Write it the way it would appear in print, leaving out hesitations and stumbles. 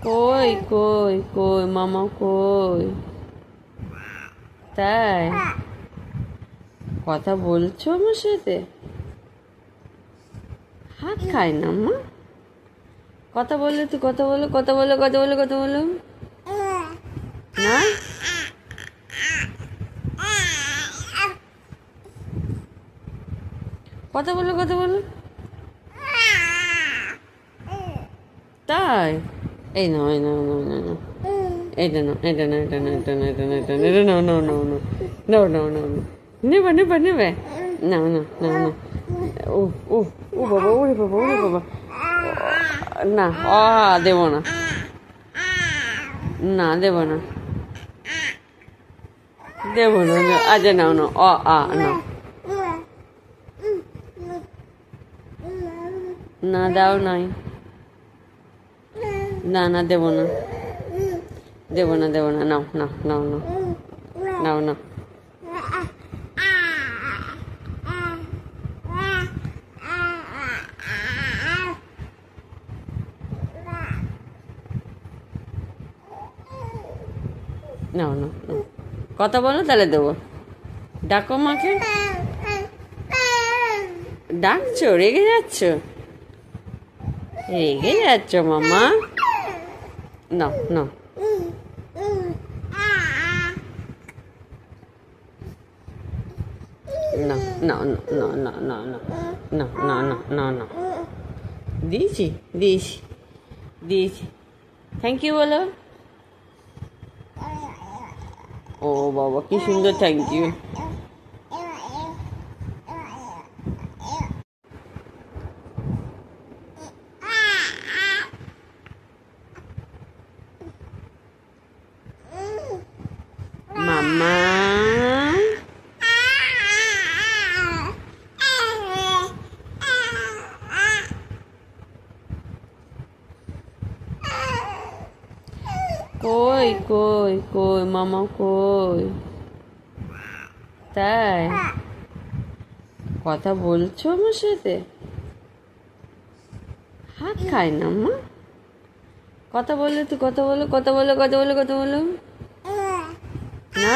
কই কই কই মামা কই? তাই কথা বলছো আমার সাথে? হাত খায় না মা। কথা বললে তুই কথা বলো কথা বলো কথা বলো কথা বলো না। কথা বলো কথা বলো। তাই এই নাও এই নাও নাও নাও নাও এটা নাও এটা নাও এটা নাও এটা নাও এটা নাও এটা নাও এটা নাও নাও নাও নাও নাও নাও নাও নেবে নেবে নেবে নাও নাও নাও নাও ও ও ও বাবা ওরে বাবা ওরে বাবা না দেবো না না দেবো না দেবো না আচ্ছা নাও নাও নাও না দাও নাই না না দেবো না দেবো না দেবো না নাও নাও নাও নাও নাও নাও নাও নাও কথা বলো তাহলে দেবো। ডাকো মাকে। ডাকছো রেগে যাচ্ছ রেগে যাচ্ছ মামা। নাও নাও না না না না না না না না না না না দিয়েছি দিয়েছি দিয়েছি থ্যাংক ইউ বলো। ও বাবা কি সুন্দর থ্যাংক ইউ। মামা কই কই কই মামা কই? তাই কথা বলছো আমার সাথে? হাত খায় না মা। কথা বললে তুই কথা বলো কথা বলো কথা বলো কথা বলো না।